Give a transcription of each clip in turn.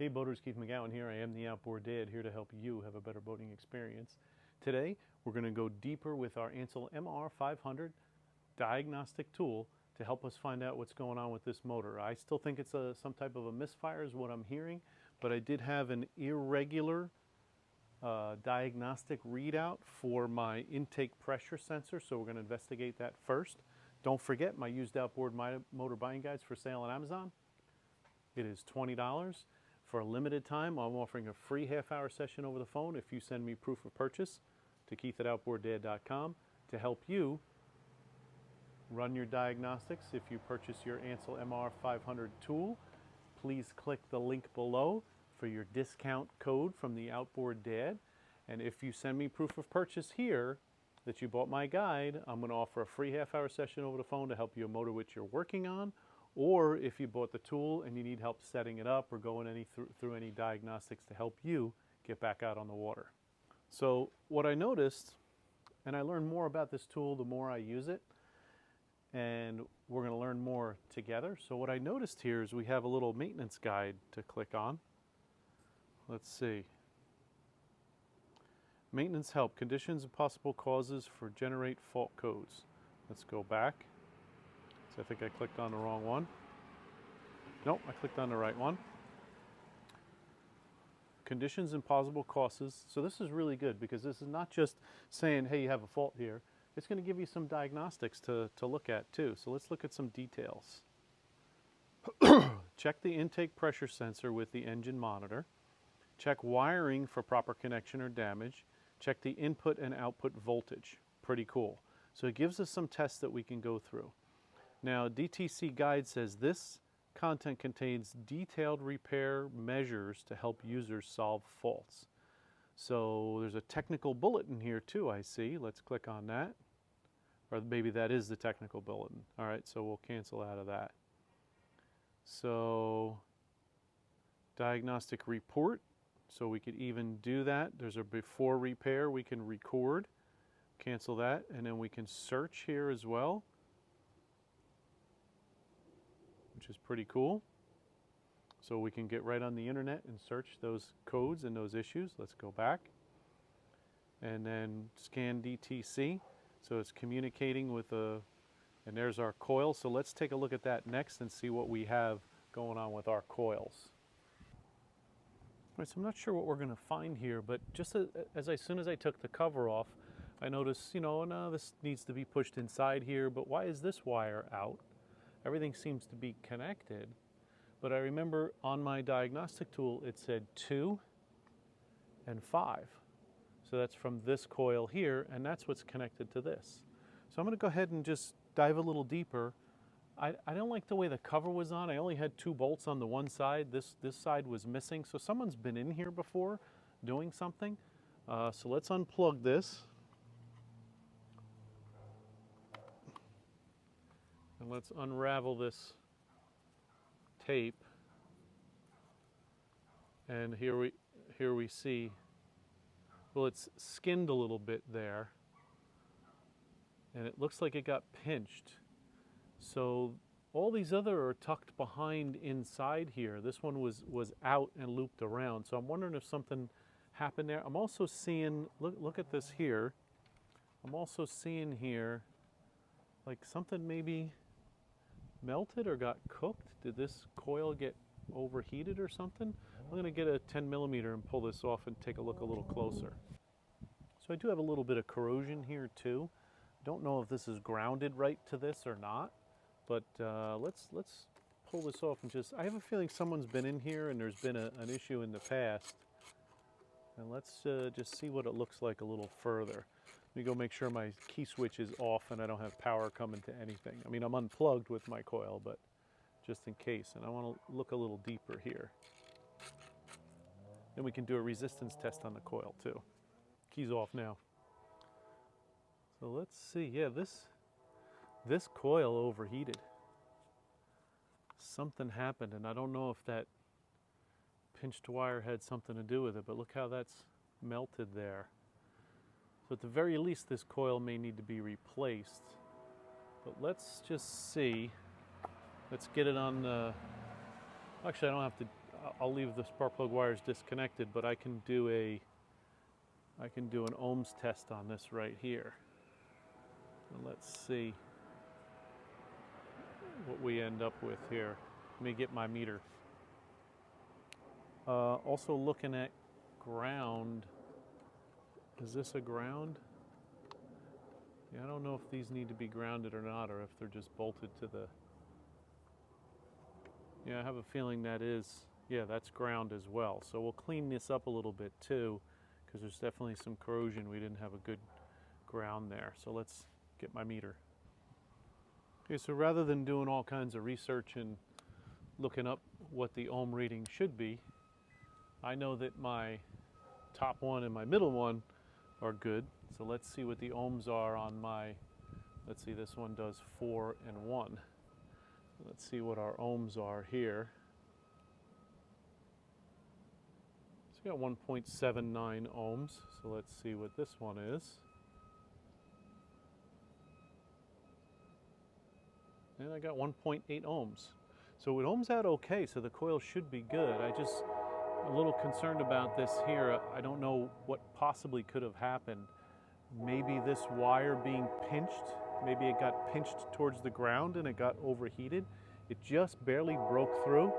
Hey boaters, Keith McGowan here. I am the Outboard Dad, here to help you have a better boating experience. Today, we're going to go deeper with our ANCEL MR500 diagnostic tool to help us find out what's going on with this motor. I still think it's some type of a misfire is what I'm hearing, but I did have an irregular diagnostic readout for my intake pressure sensor, so we're going to investigate that first. Don't forget my used outboard motor buying guides for sale on Amazon. It is $20. For a limited time, I'm offering a free half-hour session over the phone if you send me proof of purchase to keith@outboarddad.com to help you run your diagnostics. If you purchase your ANCEL MR500 tool, please click the link below for your discount code from the Outboard Dad. And if you send me proof of purchase here that you bought my guide, I'm going to offer a free half-hour session over the phone to help you motor which you're working on. Or if you bought the tool and you need help setting it up or going through any diagnostics to help you get back out on the water. So what I noticed, and I learned more about this tool the more I use it, and we're going to learn more together. So what I noticed here is we have a little maintenance guide to click on. Let's see. Maintenance help, conditions and possible causes for generate fault codes. Let's go back. So I think I clicked on the wrong one. Nope, I clicked on the right one. Conditions and possible causes. So this is really good because this is not just saying, hey, you have a fault here. It's going to give you some diagnostics to look at too. So let's look at some details. Check the intake pressure sensor with the engine monitor. Check wiring for proper connection or damage. Check the input and output voltage. Pretty cool. So it gives us some tests that we can go through. Now, DTC Guide says this content contains detailed repair measures to help users solve faults. So there's a technical bulletin here too, I see. Let's click on that. Or maybe that is the technical bulletin. All right, so we'll cancel out of that. So, diagnostic report. So we could even do that. There's a before repair we can record. Cancel that, and then we can search here as well, which is pretty cool. So we can get right on the internet and search those codes and those issues. Let's go back. And then scan DTC. So it's communicating with and there's our coil. So let's take a look at that next and see what we have going on with our coils. All right, so I'm not sure what we're going to find here, but just as soon as I took the cover off, I noticed, no, this needs to be pushed inside here, but why is this wire out? Everything seems to be connected, but I remember on my diagnostic tool it said 2 and 5. So that's from this coil here, and that's what's connected to this. So I'm going to go ahead and just dive a little deeper. I don't like the way the cover was on. I only had 2 bolts on the one side. This side was missing, so someone's been in here before doing something. So let's unplug this. And let's unravel this tape. And here we see, well, it's skinned a little bit there. And it looks like it got pinched. So all these other are tucked behind inside here. This one was out and looped around. So I'm wondering if something happened there. I'm also seeing, look at this here. I'm also seeing here like something maybe melted or got cooked. Did this coil get overheated or something? I'm going to get a 10mm and pull this off and take a look a little closer. So I do have a little bit of corrosion here too. Don't know if this is grounded right to this or not, but let's pull this off and I have a feeling someone's been in here and there's been an issue in the past. And let's just see what it looks like a little further. Let me go make sure my key switch is off and I don't have power coming to anything. I mean, I'm unplugged with my coil, but just in case. And I want to look a little deeper here. Then we can do a resistance test on the coil too. Key's off now. So let's see. Yeah, this coil overheated. Something happened, and I don't know if that pinched wire had something to do with it, but look how that's melted there. So at the very least, this coil may need to be replaced. But let's just see. Let's get it on the... Actually, I don't have to... I'll leave the spark plug wires disconnected, but I can do an ohms test on this right here. And let's see what we end up with here. Let me get my meter. Also looking at ground. Is this a ground? Yeah, I don't know if these need to be grounded or not, or if they're just bolted to the... Yeah, I have a feeling that is, yeah, that's ground as well. So we'll clean this up a little bit too, because there's definitely some corrosion. We didn't have a good ground there. So let's get my meter. Okay, so rather than doing all kinds of research and looking up what the ohm reading should be, I know that my top one and my middle one are good. So let's see what the ohms are on my, let's see, this one does 4 and 1. Let's see what our ohms are here. So we got 1.79 ohms. So let's see what this one is. And I got 1.8 ohms. So it ohms out okay, so the coil should be good. I just a little concerned about this here. I don't know what possibly could have happened. Maybe this wire being pinched, maybe it got pinched towards the ground and it got overheated. It just barely broke through.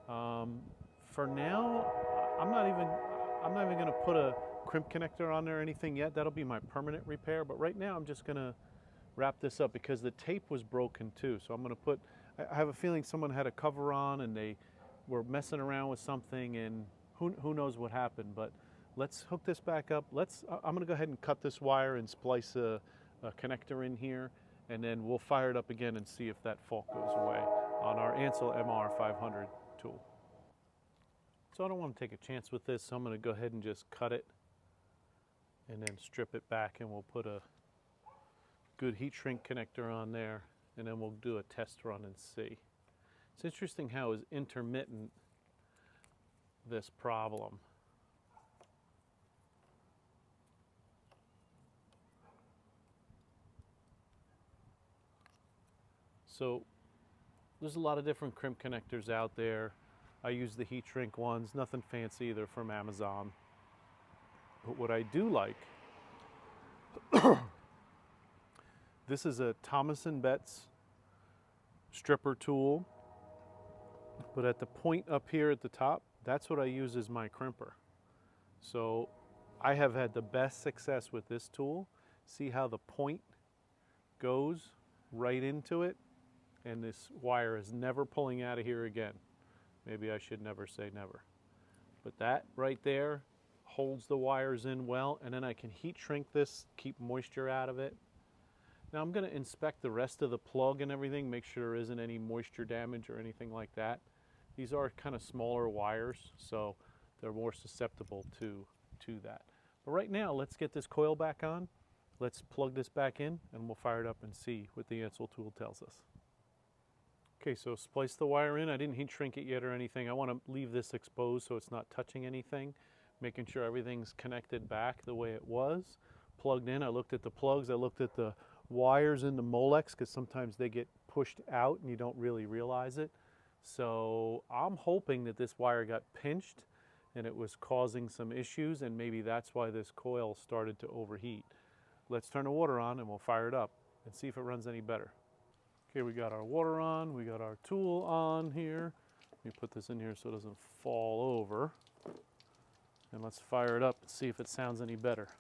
For now, I'm not even going to put a crimp connector on there or anything yet. That'll be my permanent repair. But right now, I'm just going to wrap this up because the tape was broken too. So I'm going to put. I have a feeling someone had a cover on and they were messing around with something, and who knows what happened. But let's hook this back up. I'm going to go ahead and cut this wire and splice a connector in here, and then we'll fire it up again and see if that fault goes away on our ANCEL MR500 tool. So I don't want to take a chance with this, so I'm going to go ahead and just cut it and then strip it back, and we'll put a good heat shrink connector on there, and then we'll do a test run and see. It's interesting how is intermittent this problem. So there's a lot of different crimp connectors out there. I use the heat shrink ones, nothing fancy, they're from Amazon. But what I do like, this is a Thomas & Betts stripper tool, but at the point up here at the top, that's what I use as my crimper. So I have had the best success with this tool. See how the point goes right into it, and this wire is never pulling out of here again. Maybe I should never say never. But that right there holds the wires in well, and then I can heat shrink this, keep moisture out of it. Now I'm going to inspect the rest of the plug and everything, make sure there isn't any moisture damage or anything like that. These are kind of smaller wires, so they're more susceptible to that. But right now, let's get this coil back on. Let's plug this back in, and we'll fire it up and see what the ANCEL tool tells us. Okay, so splice the wire in. I didn't heat shrink it yet or anything. I want to leave this exposed so it's not touching anything, making sure everything's connected back the way it was. Plugged in, I looked at the plugs, I looked at the wires in the Molex, because sometimes they get pushed out and you don't really realize it. So I'm hoping that this wire got pinched and it was causing some issues, and maybe that's why this coil started to overheat. Let's turn the water on and we'll fire it up and see if it runs any better. Okay, we got our water on, we got our tool on here. Let me put this in here so it doesn't fall over. And let's fire it up and see if it sounds any better.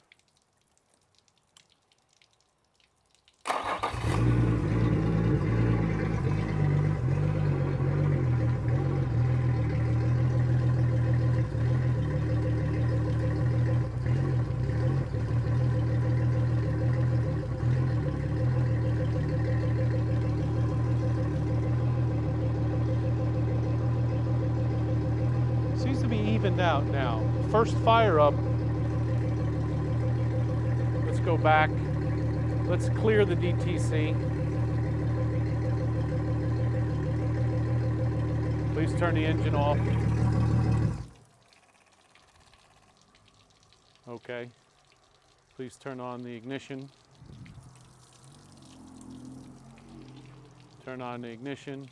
Seems to be evened out now. First fire up. Let's go back. Let's clear the DTC. Please turn the engine off. Okay. Please turn on the ignition. Turn on the ignition.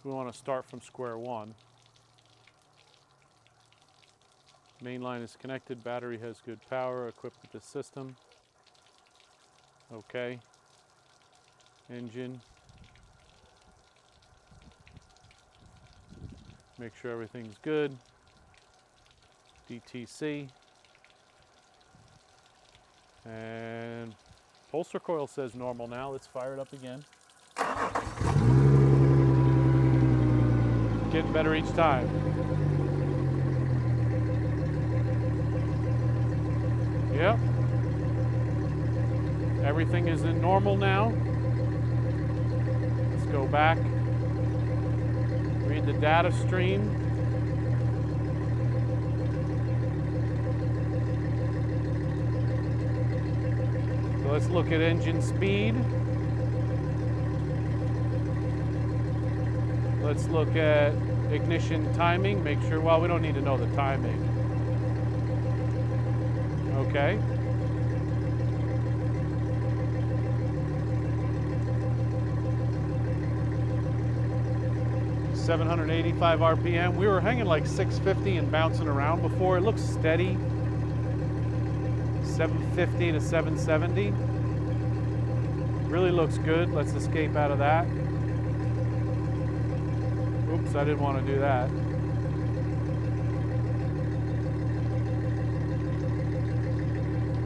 We want to start from square one. Main line is connected, battery has good power, equipped with the system. Okay. Engine. Make sure everything's good. DTC. And holster coil says normal now. Let's fire it up again. Getting better each time. Yep. Everything is in normal now. Let's go back. Read the data stream. So let's look at engine speed. Let's look at ignition timing. Make sure, well, we don't need to know the timing. Okay. $785 RPM. We were hanging like 650 and bouncing around before. It looks steady. 750 to 770. Really looks good. Let's escape out of that. Oops, I didn't want to do that.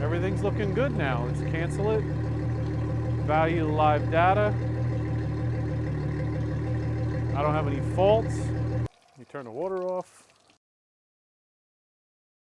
Everything's looking good now. Let's cancel it. Value live data. I don't have any faults. Let me turn the water off.